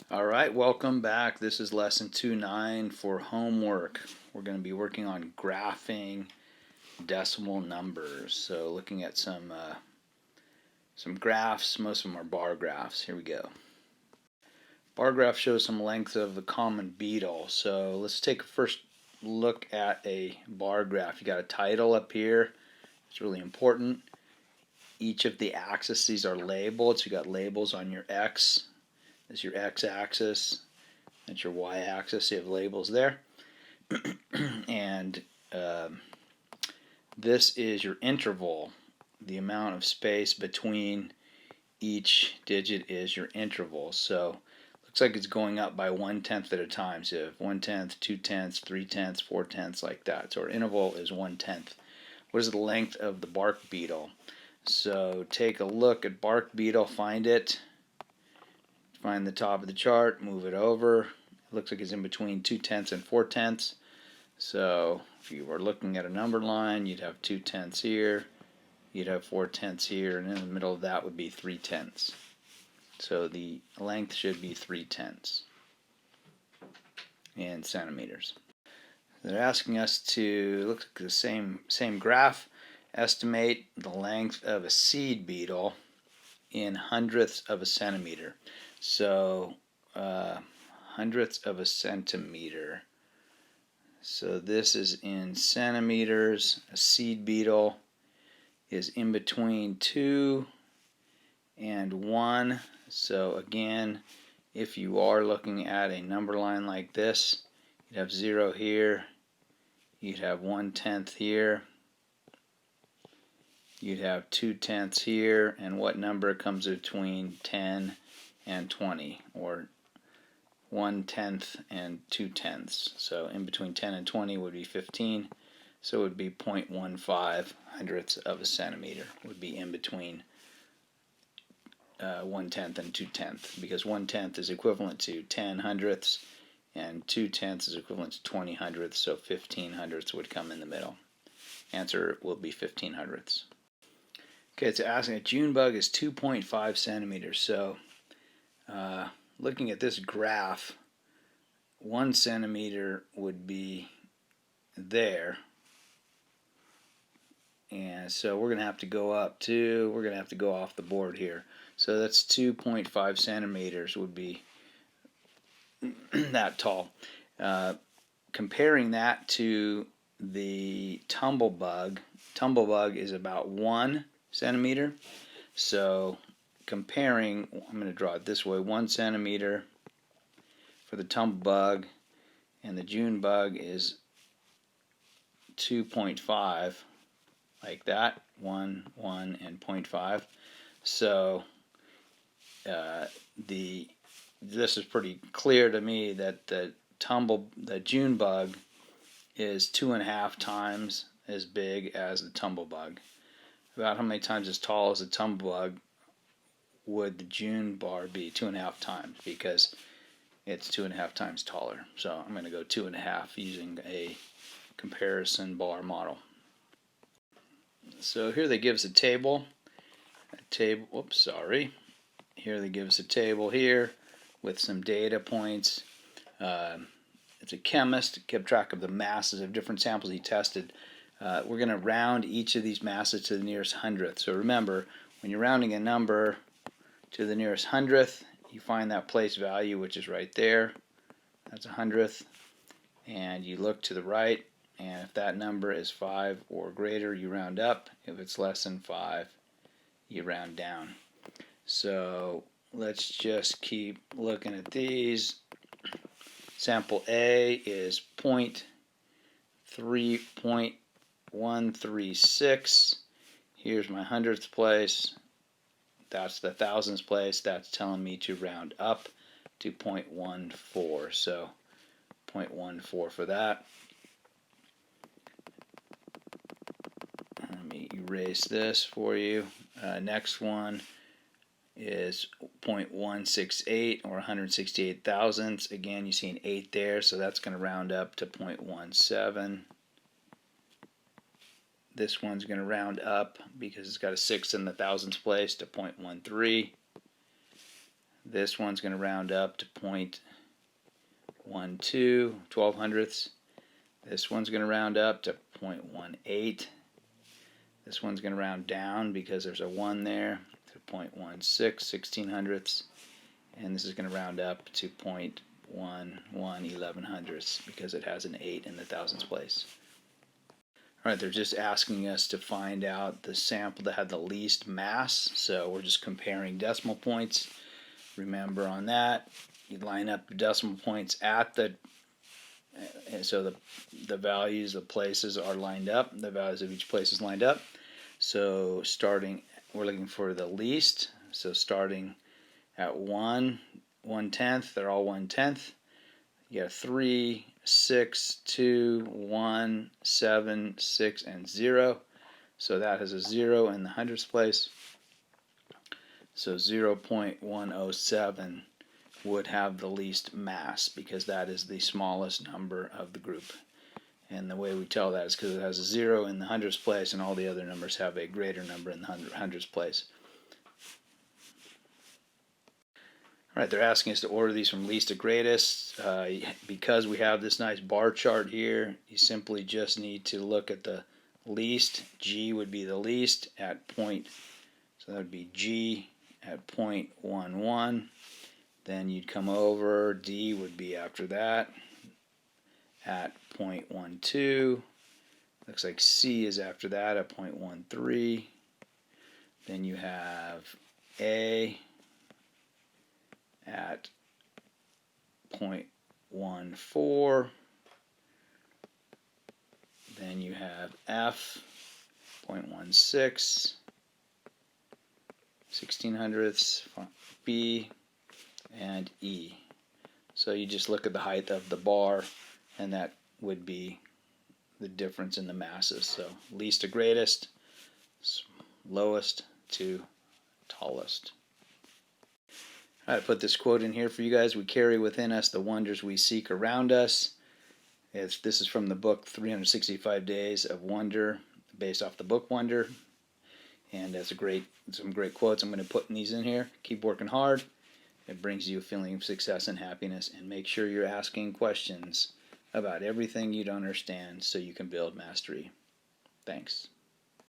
Alright, welcome back. This is lesson 2.9 for homework. We're going to be working on graphing decimal numbers. So looking at some graphs. Most of them are bar graphs. Here we go. Bar graph shows some length of the common beetle. So let's take a first look at a bar graph. You got a title up here. It's really important. Each of the axes are labeled. So you got labels on your X. This is your x-axis, that's your y-axis, you have labels there. And this is your interval. The amount of space between each digit is your interval. So looks like it's going up by 1/10 at a time. So you have 1/10, 2/10, 3/10, 4/10, like that. So our interval is 1/10. What is the length of the bark beetle? So take a look at bark beetle, find it. Find the top of the chart, move it over. It looks like it's in between 2/10 and 4/10. So if you were looking at a number line, you'd have 2/10 here, you'd have 4/10 here, and in the middle of that would be 3/10. So the length should be 3/10 in centimeters. They're asking us to look at the same graph, estimate the length of a seed beetle in hundredths of a centimeter. So hundredths of a centimeter. So this is in centimeters. A seed beetle is in between 2 and 1. So again, if you are looking at a number line like this, you'd have 0 here, you'd have 1/10 here, you'd have 2/10 here, and what number comes between 10 and 20, or 1/10 and 2/10. So in between 10 and 20 would be 15. So it would be 0.15 hundredths of a centimeter would be in between 1/10 and 2/10, because 1/10 is equivalent to 10 hundredths and 2/10 is equivalent to 20 hundredths. So 15 hundredths would come in the middle. Answer will be 15 hundredths. Okay, it's asking a June bug is 2.5 centimeters. So looking at this graph, 1 centimeter would be there, and so we're going to have to go up to, we're going to have to go off the board here. So that's 2.5 centimeters would be that tall. Comparing that to the tumblebug is about 1 centimeter. So comparing, I'm going to draw it this way, 1 centimeter for the tumblebug, and the June bug is 2.5, like that, 1, 1, and 0.5. So this is pretty clear to me that the June bug is 2.5 times as big as the tumblebug. About how many times as tall as the tumblebug would the June bar be? 2.5 times, because it's 2.5 times taller. So I'm going to go 2.5 using a comparison bar model. So here they give us a table. Here they give us a table here with some data points. It's a chemist, kept track of the masses of different samples he tested. We're going to round each of these masses to the nearest hundredth. So remember, when you're rounding a number to the nearest hundredth, you find that place value, which is right there. That's a hundredth. And you look to the right, and if that number is 5 or greater, you round up. If it's less than 5, you round down. So let's just keep looking at these. Sample A is 0.136. Here's my hundredths place. That's the thousandths place. That's telling me to round up to 0.14. So 0.14 for that. Let me erase this for you. Next one is 0.168, or 168 thousandths. Again, you see an 8 there, so that's going to round up to 0.17. This one's going to round up because it's got a 6 in the thousandths place to 0.13. This one's going to round up to 0.12, 12 hundredths. This one's going to round up to 0.18. This one's going to round down because there's a 1 there to 0.16, 16 hundredths. And this is going to round up to 0.11, 11 hundredths because it has an 8 in the thousandths place. Alright, they're just asking us to find out the sample that had the least mass, so we're just comparing decimal points. Remember on that, you line up the decimal points at the, and so the values of places are lined up, the values of each place is lined up. So starting, we're looking for the least, so starting at 1/10, they're all 1/10. You got 3, 6, 2, 1, 7, 6, and 0. So that has a 0 in the hundredths place. So 0.107 would have the least mass because that is the smallest number of the group. And the way we tell that is because it has a 0 in the hundredths place and all the other numbers have a greater number in the hundredths place. Alright, they're asking us to order these from least to greatest. Because we have this nice bar chart here, you simply just need to look at the least. G would be the least at point, so that would be G at 0.11. Then you'd come over, D would be after that at 0.12. Looks like C is after that at 0.13. Then you have A at 0.14. Then you have F, 0.16, 16 hundredths, B, and E. So you just look at the height of the bar, and that would be the difference in the masses. So least to greatest, lowest to tallest. I put this quote in here for you guys. We carry within us the wonders we seek around us. This is from the book 365 Days of Wonder, based off the book Wonder. And that's some great quotes. I'm going to put these in here. Keep working hard. It brings you a feeling of success and happiness. And make sure you're asking questions about everything you don't understand so you can build mastery. Thanks.